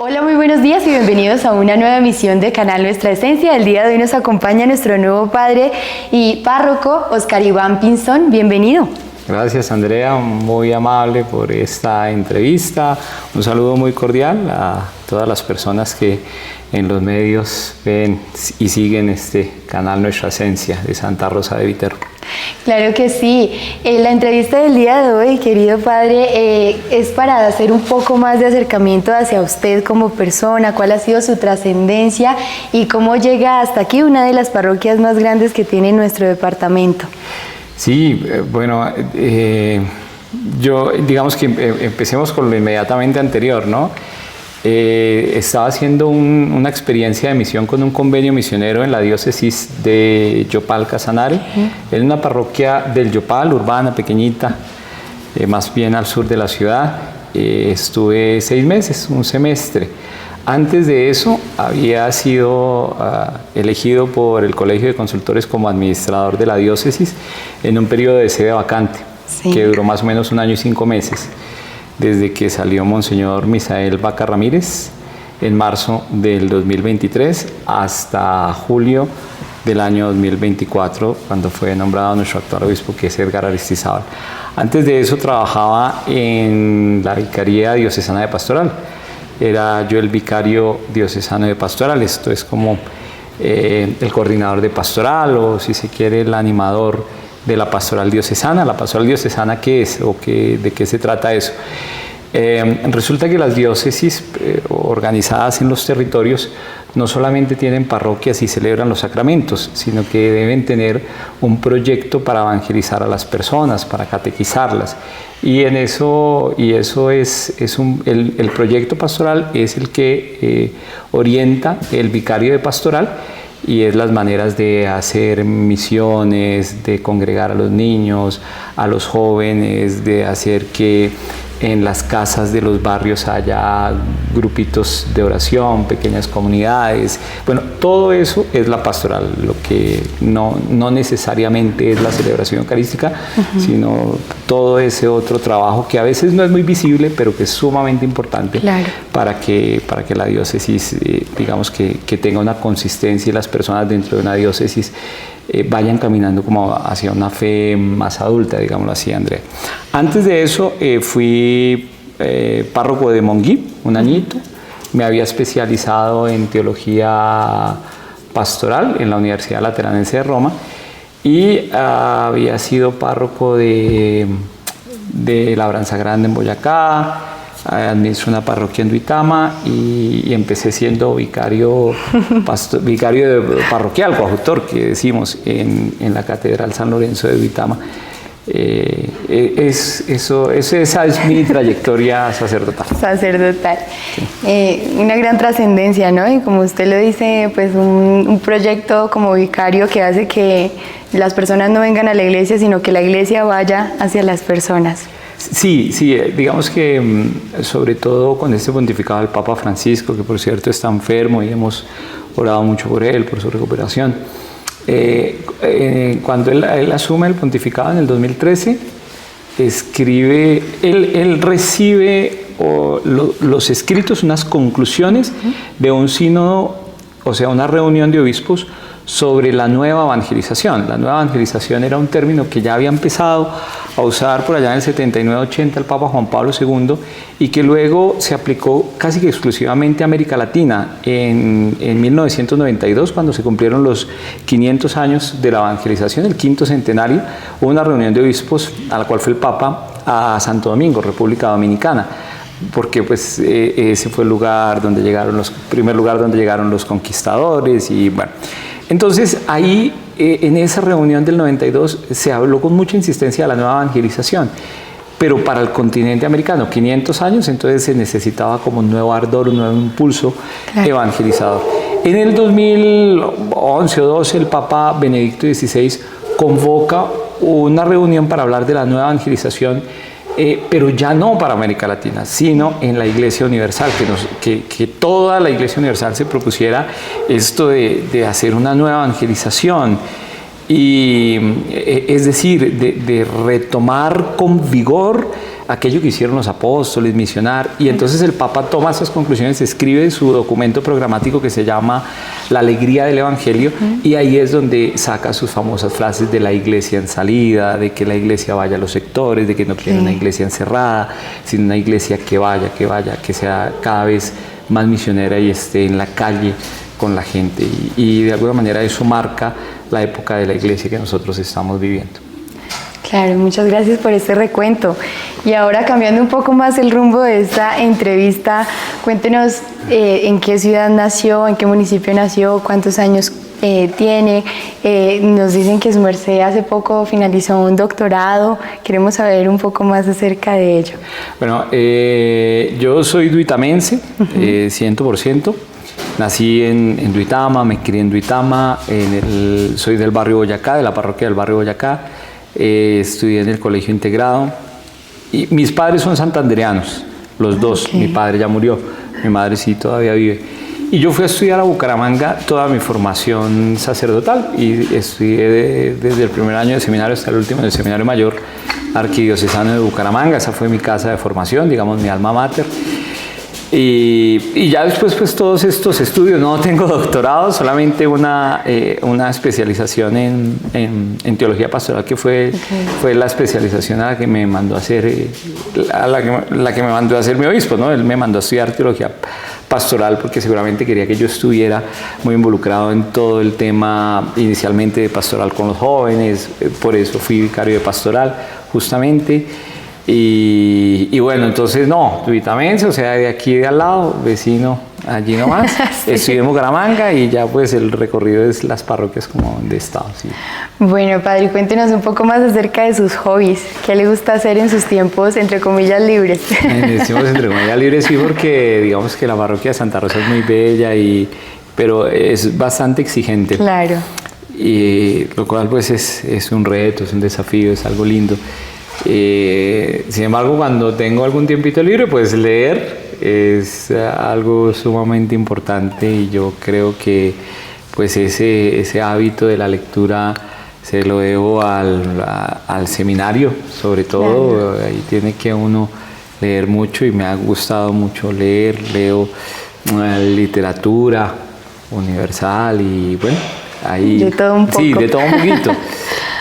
Hola, muy buenos días y bienvenidos a una nueva emisión de Canal Nuestra Esencia. El día de hoy nos acompaña nuestro nuevo padre y párroco, Oscar Iván Pinzón. Bienvenido. Gracias, Andrea, muy amable por esta entrevista. Un saludo muy cordial a todas las personas que en los medios ven y siguen este canal Nuestra Esencia de Santa Rosa de Viterbo. Claro que sí. La entrevista del día de hoy, querido padre, es para hacer un poco más de acercamiento hacia usted como persona, cuál ha sido su trascendencia y cómo llega hasta aquí, una de las parroquias más grandes que tiene nuestro departamento. Sí, bueno, yo digamos que empecemos con lo inmediatamente anterior, ¿no? Estaba haciendo una experiencia de misión con un convenio misionero en la diócesis de Yopal, Casanare, en una parroquia del Yopal, urbana, pequeñita, más bien al sur de la ciudad. Estuve 6 meses, un semestre. Antes de eso había sido elegido por el Colegio de Consultores como administrador de la diócesis en un periodo de sede vacante, que duró más o menos 1 año y 5 meses. Desde que salió Monseñor Misael Vaca Ramírez en marzo del 2023 hasta julio del año 2024, cuando fue nombrado nuestro actual obispo, que es Edgar Aristizábal. Antes de eso trabajaba en la Vicaría Diocesana de Pastoral. Era yo el vicario diocesano de Pastoral, esto es como el coordinador de pastoral, o si se quiere el animador de la pastoral diocesana. ¿La pastoral diocesana qué es o de qué se trata eso? Resulta que las diócesis organizadas en los territorios no solamente tienen parroquias y celebran los sacramentos, sino que deben tener un proyecto para evangelizar a las personas, para catequizarlas. Y en eso, el proyecto pastoral es el que orienta el vicario de pastoral, y es las maneras de hacer misiones, de congregar a los niños, a los jóvenes, de hacer que en las casas de los barrios haya grupitos de oración, pequeñas comunidades. Bueno, todo eso es la pastoral, lo que no necesariamente es la celebración eucarística, sino todo ese otro trabajo que a veces no es muy visible, pero que es sumamente importante para que la diócesis, digamos que tenga una consistencia y las personas dentro de una diócesis vayan caminando como hacia una fe más adulta, digámoslo así, Andrea. Antes de eso fui párroco de Monguí, un añito. Me había especializado en teología pastoral en la Universidad Lateranense de Roma, y había sido párroco de Labranza Grande en Boyacá. Administro una parroquia en Duitama y empecé siendo vicario parroquial, coadjutor, que decimos, en la Catedral San Lorenzo de Duitama. Esa es mi trayectoria sacerdotal. Sí. Una gran trascendencia, ¿no? Y como usted lo dice, pues un proyecto como vicario que hace que las personas no vengan a la iglesia, sino que la iglesia vaya hacia las personas. Sí, digamos que sobre todo con este pontificado del Papa Francisco, que por cierto está enfermo y hemos orado mucho por él, por su recuperación. Cuando él asume el pontificado en el 2013, él recibe los escritos, unas conclusiones de un sínodo, o sea, una reunión de obispos sobre la nueva evangelización. La nueva evangelización era un término que ya había empezado a usar por allá en el 79-80 el Papa Juan Pablo II, y que luego se aplicó casi que exclusivamente a América Latina en 1992, cuando se cumplieron los 500 años de la evangelización, el 5.º centenario. Hubo una reunión de obispos a la cual fue el Papa a Santo Domingo, República Dominicana, porque pues ese fue el primer lugar donde llegaron los conquistadores. Y bueno, entonces ahí en esa reunión del 92 se habló con mucha insistencia de la nueva evangelización, pero para el continente americano, 500 años, entonces se necesitaba como un nuevo ardor, un nuevo impulso evangelizador. En el 2011 o 12 el Papa Benedicto XVI convoca una reunión para hablar de la nueva evangelización, pero ya no para América Latina, sino en la Iglesia Universal, que toda la Iglesia Universal se propusiera esto de hacer una nueva evangelización, y es decir, de retomar con vigor aquello que hicieron los apóstoles, misionar, y entonces el Papa toma esas conclusiones, escribe su documento programático que se llama La alegría del Evangelio, y ahí es donde saca sus famosas frases de la iglesia en salida, de que la iglesia vaya a los sectores, de que no quiere una iglesia encerrada, sino una iglesia que vaya, que sea cada vez más misionera y esté en la calle con la gente, y de alguna manera eso marca la época de la iglesia que nosotros estamos viviendo. Claro, muchas gracias por este recuento. Y ahora, cambiando un poco más el rumbo de esta entrevista, cuéntenos en qué ciudad nació, en qué municipio nació, cuántos años tiene. Nos dicen que su merced hace poco finalizó un doctorado. Queremos saber un poco más acerca de ello. Bueno, yo soy duitamense, 100%. Nací en Duitama, me crié en Duitama, soy del barrio Boyacá, de la parroquia del barrio Boyacá. Estudié en el colegio integrado y mis padres son santandereanos, los dos. Mi padre ya murió, mi madre sí todavía vive, y yo fui a estudiar a Bucaramanga toda mi formación sacerdotal y estudié desde el primer año de seminario hasta el último del seminario mayor arquidiocesano de Bucaramanga. Esa fue mi casa de formación, digamos, mi alma mater. Y ya después, pues, todos estos estudios, no tengo doctorado, solamente una especialización en teología pastoral, que fue la especialización a la que me mandó a hacer, la que me mandó a hacer mi obispo, ¿no? Él me mandó a estudiar teología pastoral porque seguramente quería que yo estuviera muy involucrado en todo el tema, inicialmente de pastoral con los jóvenes, por eso fui vicario de pastoral, justamente. Y bueno, entonces no, duitamense, o sea, de aquí de al lado, vecino, allí nomás. Sí. Estudié en Bucaramanga y ya pues el recorrido es las parroquias como donde he estado. Sí. Bueno, padre, cuéntenos un poco más acerca de sus hobbies. ¿Qué le gusta hacer en sus tiempos, entre comillas, libres? Decimos entre comillas libres, sí, porque digamos que la parroquia de Santa Rosa es muy bella, pero es bastante exigente. Claro. Y lo cual pues es un reto, es un desafío, es algo lindo. Sin embargo, cuando tengo algún tiempito libre, pues leer es algo sumamente importante, y yo creo que pues ese hábito de la lectura se lo debo al seminario, sobre todo. Claro. Ahí tiene que uno leer mucho, y me ha gustado mucho leer. Leo literatura universal y bueno, ahí de todo un poco. Sí, de todo un poquito.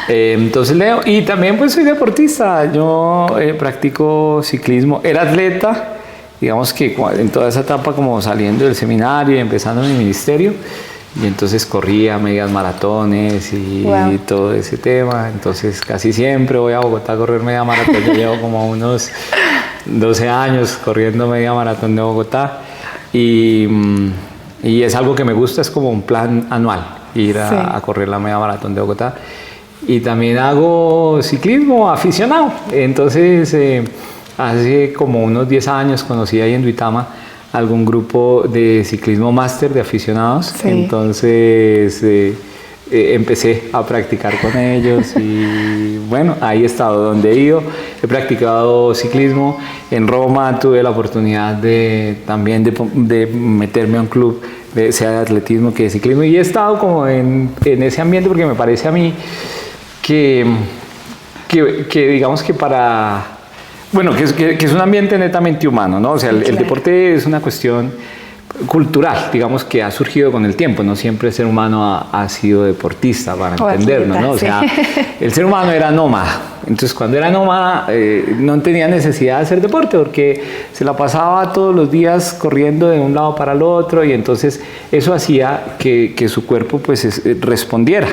Entonces leo, y también pues soy deportista. Yo practico ciclismo, era atleta, digamos que en toda esa etapa, como saliendo del seminario y empezando mi ministerio, y entonces corría medias maratones y todo ese tema. Entonces casi siempre voy a Bogotá a correr media maratón. Yo llevo como unos 12 años corriendo media maratón de Bogotá, y es algo que me gusta, es como un plan anual ir a correr la media maratón de Bogotá. Y también hago ciclismo aficionado. Entonces, hace como unos 10 años conocí ahí en Duitama algún grupo de ciclismo máster de aficionados. Sí. Entonces, empecé a practicar con ellos, y bueno, ahí he estado donde he ido. He practicado ciclismo. En Roma tuve la oportunidad también de meterme a un club, sea de atletismo que de ciclismo, y he estado como en ese ambiente, porque me parece a mí que digamos que que es un ambiente netamente humano, ¿no? O sea, el deporte es una cuestión cultural, digamos, que ha surgido con el tiempo. No siempre el ser humano ha sido deportista, para entendernos, ¿no? O sea, el ser humano era nómada. Entonces, cuando era nómada, no tenía necesidad de hacer deporte, porque se la pasaba todos los días corriendo de un lado para el otro, y entonces eso hacía que su cuerpo pues respondiera.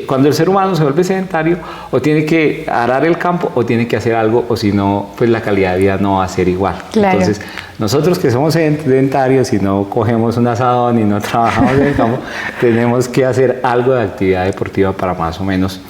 Cuando el ser humano se vuelve sedentario, o tiene que arar el campo o tiene que hacer algo, o si no, pues la calidad de vida no va a ser igual. Claro. Entonces, nosotros que somos sedentarios y no cogemos un asadón y no trabajamos en el campo, tenemos que hacer algo de actividad deportiva para más o menos,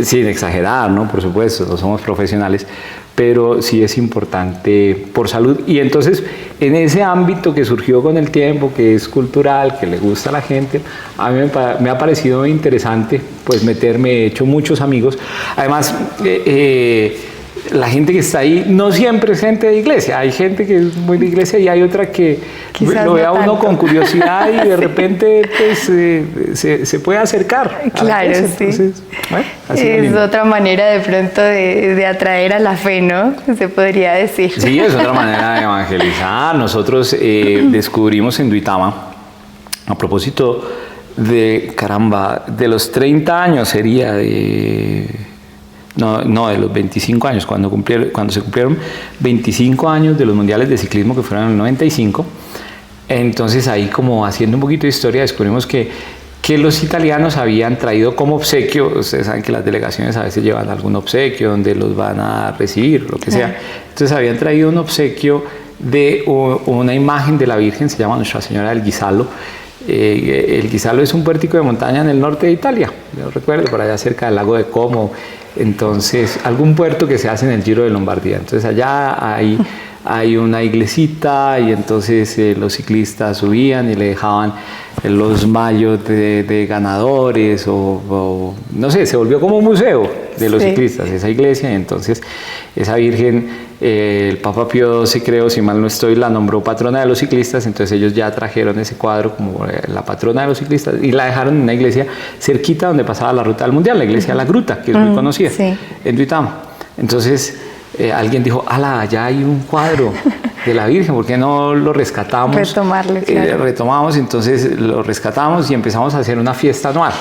sin exagerar, ¿no? Por supuesto, no somos profesionales, pero sí es importante por salud. Y entonces, en ese ámbito que surgió con el tiempo, que es cultural, que le gusta a la gente, a mí me ha parecido interesante pues meterme. He hecho muchos amigos. Además, la gente que está ahí no siempre es gente de iglesia. Hay gente que es muy de iglesia y hay otra que quizás lo ve a no uno tanto. con curiosidad y de repente pues, se puede acercar. A la Claro, iglesia. sí. Entonces, bueno, así de Es lindo. otra manera de pronto de atraer a la fe, ¿no? Se podría decir. Sí, es otra manera de evangelizar. Nosotros descubrimos en Duitama, a propósito de, caramba, de los 30 años sería de... No, de los 25 años, cuando se cumplieron 25 años de los mundiales de ciclismo que fueron en el 95. Entonces ahí como haciendo un poquito de historia descubrimos que los italianos habían traído como obsequio, ustedes saben que las delegaciones a veces llevan algún obsequio donde los van a recibir, lo que sea. Entonces habían traído un obsequio de una imagen de la Virgen, se llama Nuestra Señora del Guisalo. El Guisalo es un puertico de montaña en el norte de Italia, yo recuerdo, por allá cerca del lago de Como. Entonces, algún puerto que se hace en el Giro de Lombardía. Entonces allá hay una iglesita y entonces los ciclistas subían y le dejaban los mallos de ganadores o no sé, se volvió como un museo de los ciclistas, esa iglesia. Y entonces esa Virgen, el Papa Pío XII, creo, si mal no estoy, la nombró patrona de los ciclistas. Entonces ellos ya trajeron ese cuadro como la patrona de los ciclistas y la dejaron en una iglesia cerquita donde pasaba la ruta del mundial, la iglesia de La Gruta, que es muy conocida, en Duitama. Entonces alguien dijo, ala, ya hay un cuadro de la Virgen, ¿por qué no lo rescatamos? Retomarlo, claro. Retomamos, entonces lo rescatamos y empezamos a hacer una fiesta anual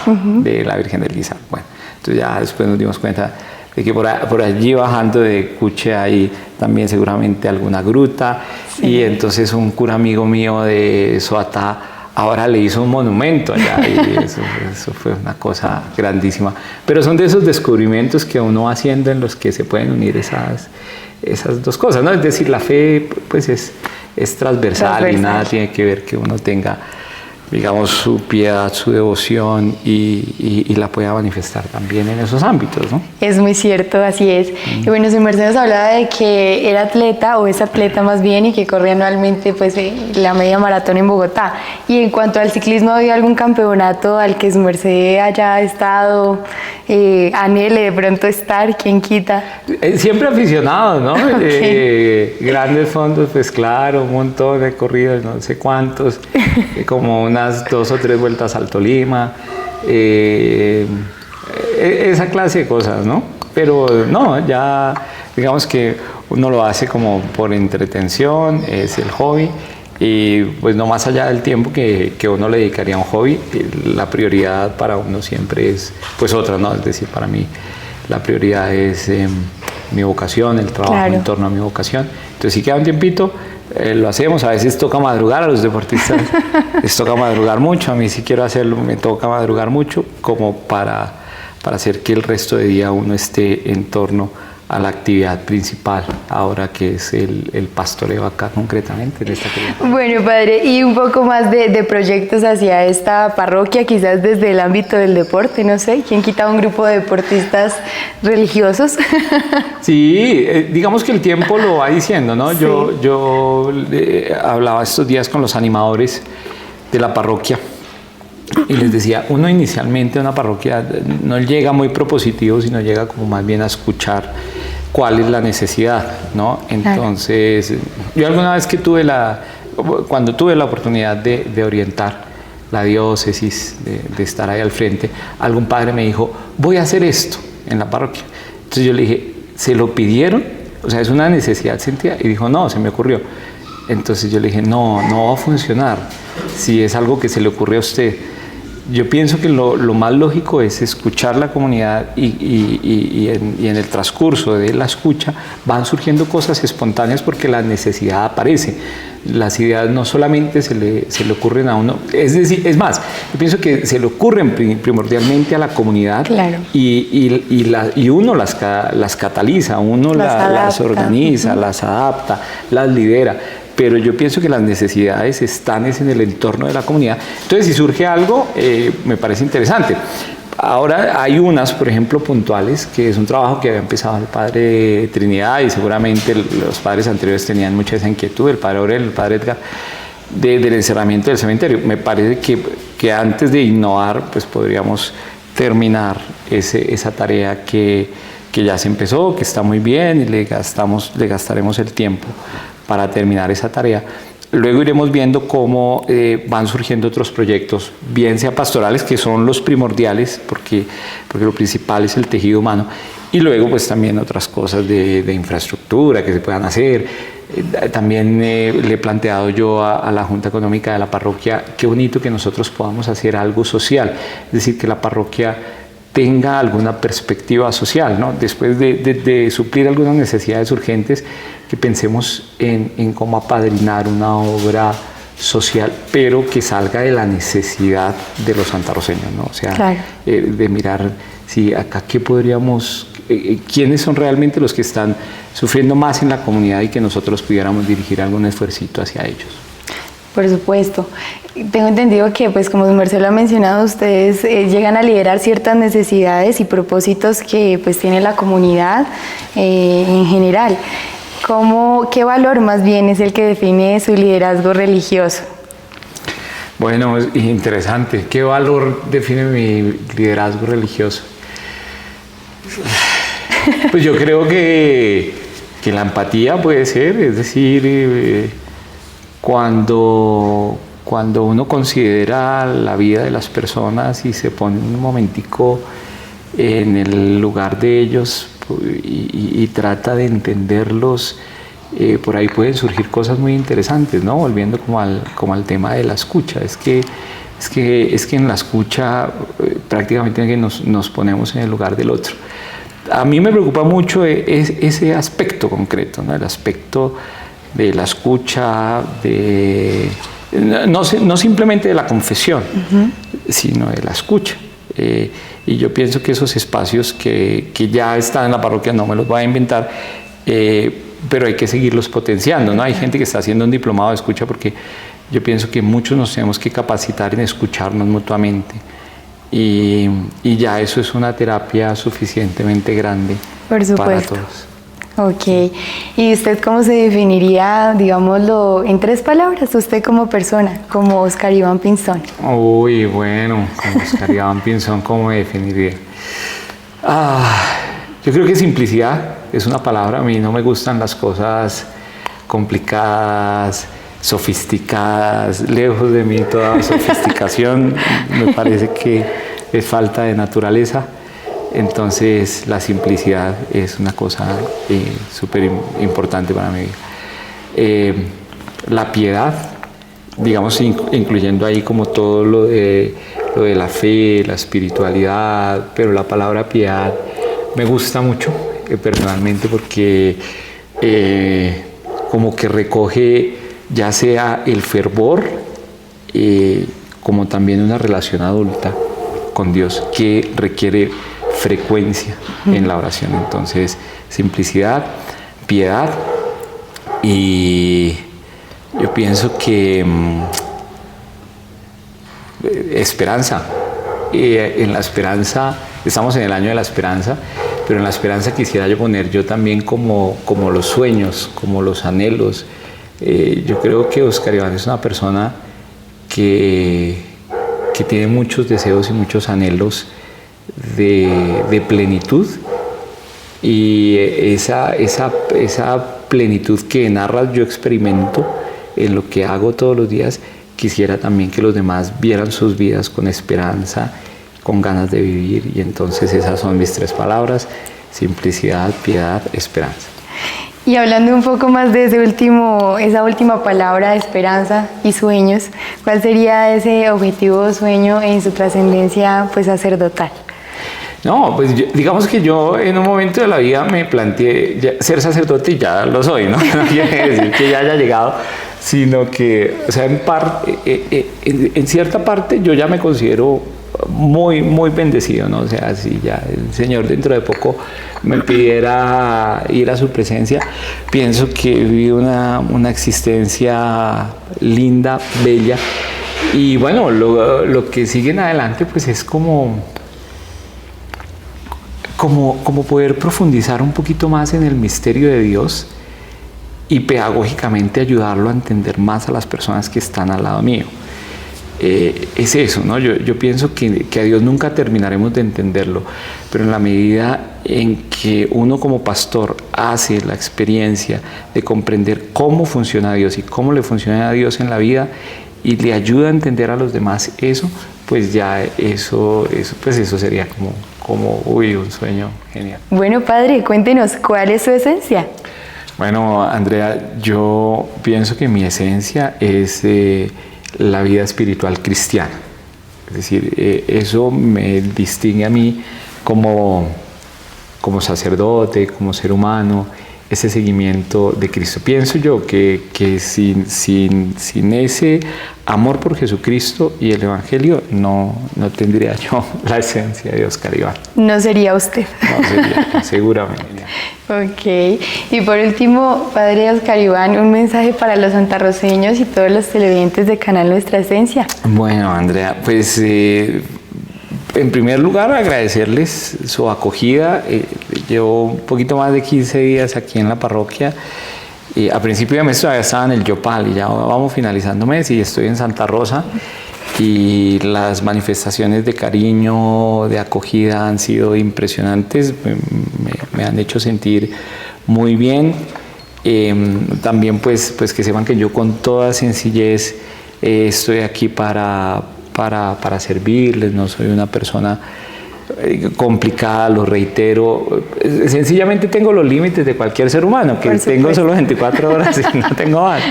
de la Virgen del Guisalo. Bueno, entonces ya después nos dimos cuenta de que por allí bajando de Cuche hay también seguramente alguna gruta, y entonces un cura amigo mío de Soatá ahora le hizo un monumento allá y eso fue una cosa grandísima. Pero son de esos descubrimientos que uno va haciendo en los que se pueden unir esas dos cosas, ¿no? Es decir, la fe pues es transversal y nada tiene que ver que uno tenga, digamos, su piedad, su devoción y la pueda manifestar también en esos ámbitos, ¿no? Es muy cierto, así es. Y bueno, su merced nos hablaba de que era atleta, o es atleta más bien, y que corre anualmente pues, la media maratón en Bogotá. Y en cuanto al ciclismo, ¿ha habido algún campeonato al que su merced haya estado, anhele de pronto estar? ¿Quién quita? Siempre aficionado, ¿no? Grandes fondos, pues claro, un montón de corridas, no sé cuántos, como unas 2 o 3 vueltas al Tolima, esa clase de cosas, ¿no? Pero no, ya digamos que uno lo hace como por entretención, es el hobby, y pues no más allá del tiempo que uno le dedicaría a un hobby, la prioridad para uno siempre es pues otra, ¿no? Es decir, para mí la prioridad es mi vocación, el trabajo en torno a mi vocación. Entonces si queda un tiempito, lo hacemos. A veces toca madrugar, a los deportistas les toca madrugar mucho, a mí si quiero hacerlo me toca madrugar mucho, como para hacer que el resto de día uno esté en torno a la actividad principal, ahora que es el pastoreo acá concretamente en esta comunidad. Bueno, padre, y un poco más de proyectos hacia esta parroquia, quizás desde el ámbito del deporte, no sé, ¿quién quita un grupo de deportistas religiosos? Sí, digamos que el tiempo lo va diciendo, ¿no? Sí. Yo hablaba estos días con los animadores de la parroquia y les decía, uno inicialmente a una parroquia no llega muy propositivo, sino llega como más bien a escuchar cuál es la necesidad, ¿no? Entonces, yo alguna vez que cuando tuve la oportunidad de orientar la diócesis, de estar ahí al frente, algún padre me dijo, voy a hacer esto en la parroquia. Entonces yo le dije, ¿se lo pidieron? O sea, ¿es una necesidad sentida? Y dijo, no, se me ocurrió. Entonces yo le dije, no va a funcionar si es algo que se le ocurre a usted. Yo pienso que lo más lógico es escuchar la comunidad y en el transcurso de la escucha van surgiendo cosas espontáneas porque la necesidad aparece. Las ideas no solamente se le ocurren a uno, es decir, es más, yo pienso que se le ocurren primordialmente a la comunidad, claro. y uno las cataliza, uno las organiza, las adapta, las lidera. Pero yo pienso que las necesidades están en el entorno de la comunidad. Entonces, si surge algo, me parece interesante. Ahora hay unas, por ejemplo, puntuales, que es un trabajo que había empezado el padre Trinidad y seguramente los padres anteriores tenían mucha esa inquietud, el padre Aurelio, el padre Edgar, del encerramiento del cementerio. Me parece que antes de innovar, pues podríamos terminar esa tarea que que ya se empezó, que está muy bien y le gastaremos el tiempo para terminar esa tarea. Luego iremos viendo cómo van surgiendo otros proyectos, bien sea pastorales, que son los primordiales, porque lo principal es el tejido humano, y luego pues también otras cosas de infraestructura que se puedan hacer. También le he planteado yo a la Junta Económica de la parroquia, qué bonito que nosotros podamos hacer algo social, es decir, que la parroquia tenga alguna perspectiva social, ¿no? Después de suplir algunas necesidades urgentes, que pensemos en cómo apadrinar una obra social, pero que salga de la necesidad de los santarroceños, ¿no? O sea, claro, de mirar, sí, acá qué podríamos, quiénes son realmente los que están sufriendo más en la comunidad y que nosotros pudiéramos dirigir algún esfuercito hacia ellos. Por supuesto. Tengo entendido que, pues, como Marcelo ha mencionado, ustedes llegan a liderar ciertas necesidades y propósitos que pues tiene la comunidad en general. ¿Qué valor más bien es el que define su liderazgo religioso? Bueno, es interesante. ¿Qué valor define mi liderazgo religioso? Pues yo creo que la empatía puede ser, es decir, cuando uno considera la vida de las personas y se pone un momentico en el lugar de ellos y trata de entenderlos, por ahí pueden surgir cosas muy interesantes, ¿no? Volviendo como al tema de la escucha. Es que en la escucha prácticamente nos ponemos en el lugar del otro. A mí me preocupa mucho ese aspecto concreto, ¿no? El aspecto de la escucha, no simplemente de la confesión, sino de la escucha. Y yo pienso que esos espacios que ya están en la parroquia, no me los voy a inventar, pero hay que seguirlos potenciando, ¿no? Hay gente que está haciendo un diplomado de escucha, porque yo pienso que muchos nos tenemos que capacitar en escucharnos mutuamente. Y ya eso es una terapia suficientemente grande para todos. Ok. ¿Y usted cómo se definiría, digámoslo, en 3 palabras, usted como persona, como Oscar Iván Pinzón? Uy, bueno, como Oscar Iván Pinzón, ¿cómo me definiría? Yo creo que simplicidad es una palabra. A mí no me gustan las cosas complicadas, sofisticadas, lejos de mí toda sofisticación. Me parece que es falta de naturaleza. Entonces la simplicidad es una cosa súper importante para mí. La piedad, digamos, incluyendo ahí como todo lo de la fe, la espiritualidad, pero la palabra piedad me gusta mucho personalmente, porque como que recoge ya sea el fervor como también una relación adulta con Dios que requiere frecuencia en la oración. Entonces, simplicidad, piedad, y yo pienso que esperanza. En la esperanza, estamos en el año de la esperanza, pero en la esperanza quisiera yo poner yo también como los sueños, como los anhelos. Yo creo que Oscar Iván es una persona que tiene muchos deseos y muchos anhelos de plenitud, y esa plenitud que narras yo experimento en lo que hago todos los días. Quisiera también que los demás vieran sus vidas con esperanza, con ganas de vivir, y entonces esas son mis 3 palabras: simplicidad, piedad, esperanza. Y hablando un poco más de esa última palabra, esperanza y sueños, ¿cuál sería ese objetivo o sueño en su trascendencia pues sacerdotal? No, pues digamos que yo en un momento de la vida me planteé ser sacerdote, y ya lo soy, ¿no? No quiere decir que ya haya llegado, sino que, o sea, en cierta parte yo ya me considero muy, muy bendecido, ¿no? O sea, si ya el Señor dentro de poco me pidiera ir a su presencia, pienso que viví una existencia linda, bella, y bueno, lo que sigue en adelante pues es como poder profundizar un poquito más en el misterio de Dios y pedagógicamente ayudarlo a entender más a las personas que están al lado mío. es eso, ¿no? Yo pienso que a Dios nunca terminaremos de entenderlo, pero en la medida en que uno como pastor hace la experiencia de comprender cómo funciona Dios y cómo le funciona a Dios en la vida y le ayuda a entender a los demás eso, pues ya eso sería como un sueño genial. Bueno, padre, cuéntenos, ¿cuál es su esencia? Bueno, Andrea, yo pienso que mi esencia es la vida espiritual cristiana. Es decir, eso me distingue a mí como sacerdote, como ser humano, ese seguimiento de Cristo. Pienso yo que sin ese amor por Jesucristo y el Evangelio no tendría yo la esencia de Oscar Iván. No sería usted. No sería, seguramente. Ok. Y por último, padre Oscar Iván, un mensaje para los santarroceños y todos los televidentes de Canal Nuestra Esencia. Bueno, Andrea, pues en primer lugar agradecerles su acogida. Llevo un poquito más de 15 días aquí en la parroquia. A principio de mes todavía estaba en el Yopal y ya vamos finalizando mes y estoy en Santa Rosa. Y las manifestaciones de cariño, de acogida han sido impresionantes, me han hecho sentir muy bien. También pues que sepan que yo con toda sencillez estoy aquí para servirles, no soy una persona complicada, lo reitero. Sencillamente tengo los límites de cualquier ser humano, que tengo solo 24 horas y no tengo más.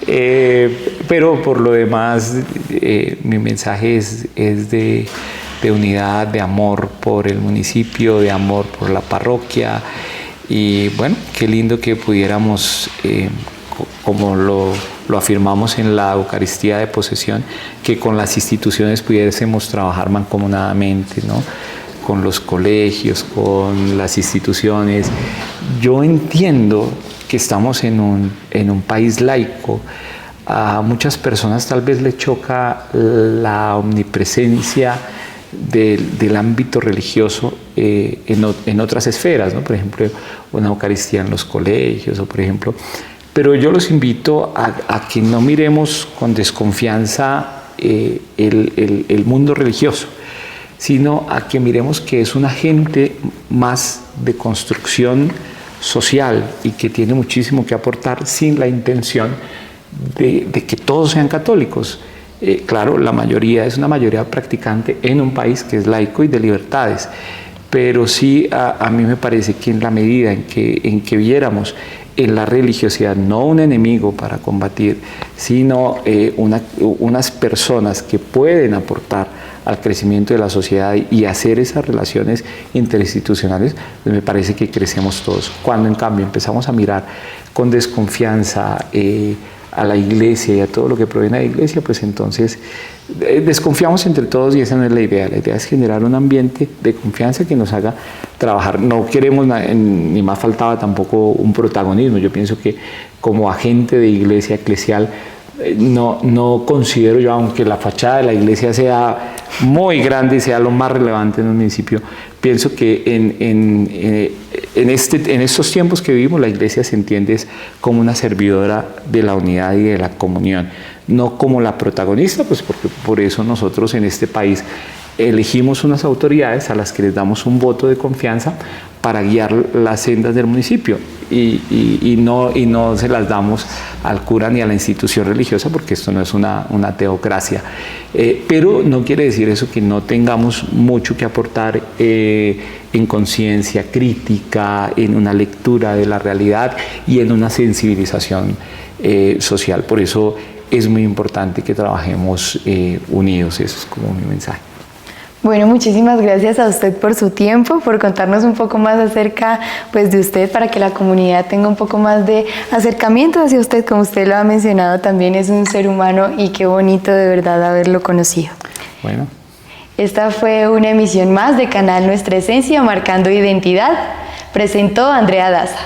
Pero por lo demás, mi mensaje es de unidad, de amor por el municipio, de amor por la parroquia. Y bueno, qué lindo que pudiéramos, como lo afirmamos en la Eucaristía de posesión, que con las instituciones pudiésemos trabajar mancomunadamente, ¿no? Con los colegios, con las instituciones. Yo entiendo que estamos en un país laico. A muchas personas tal vez les choca la omnipresencia del ámbito religioso en otras esferas, ¿no? Por ejemplo, una Eucaristía en los colegios, o por ejemplo. Pero yo los invito a que no miremos con desconfianza el mundo religioso, sino a que miremos que es un agente más de construcción social y que tiene muchísimo que aportar sin la intención de que todos sean católicos. Claro, la mayoría es una mayoría practicante en un país que es laico y de libertades, pero sí a mí me parece que en la medida en que viéramos en la religiosidad no un enemigo para combatir, sino unas personas que pueden aportar al crecimiento de la sociedad y hacer esas relaciones interinstitucionales, pues me parece que crecemos todos. Cuando en cambio empezamos a mirar con desconfianza a la iglesia y a todo lo que proviene de la iglesia, pues entonces desconfiamos entre todos y esa no es la idea. La idea es generar un ambiente de confianza que nos haga trabajar. No queremos, ni más faltaba tampoco un protagonismo. Yo pienso que como agente de iglesia eclesial, no considero yo, aunque la fachada de la iglesia sea muy grande y sea lo más relevante en un municipio, pienso que en estos tiempos que vivimos la iglesia se entiende como una servidora de la unidad y de la comunión, no como la protagonista, pues porque por eso nosotros en este país elegimos unas autoridades a las que les damos un voto de confianza para guiar las sendas del municipio y no se las damos al cura ni a la institución religiosa, porque esto no es una teocracia. Pero no quiere decir eso que no tengamos mucho que aportar en conciencia crítica, en una lectura de la realidad y en una sensibilización social. Por eso es muy importante que trabajemos unidos. Eso es como mi mensaje. Bueno, muchísimas gracias a usted por su tiempo, por contarnos un poco más acerca pues, de usted, para que la comunidad tenga un poco más de acercamiento hacia usted. Como usted lo ha mencionado, también es un ser humano y qué bonito de verdad haberlo conocido. Bueno. Esta fue una emisión más de Canal Nuestra Esencia, Marcando Identidad. Presentó Andrea Daza.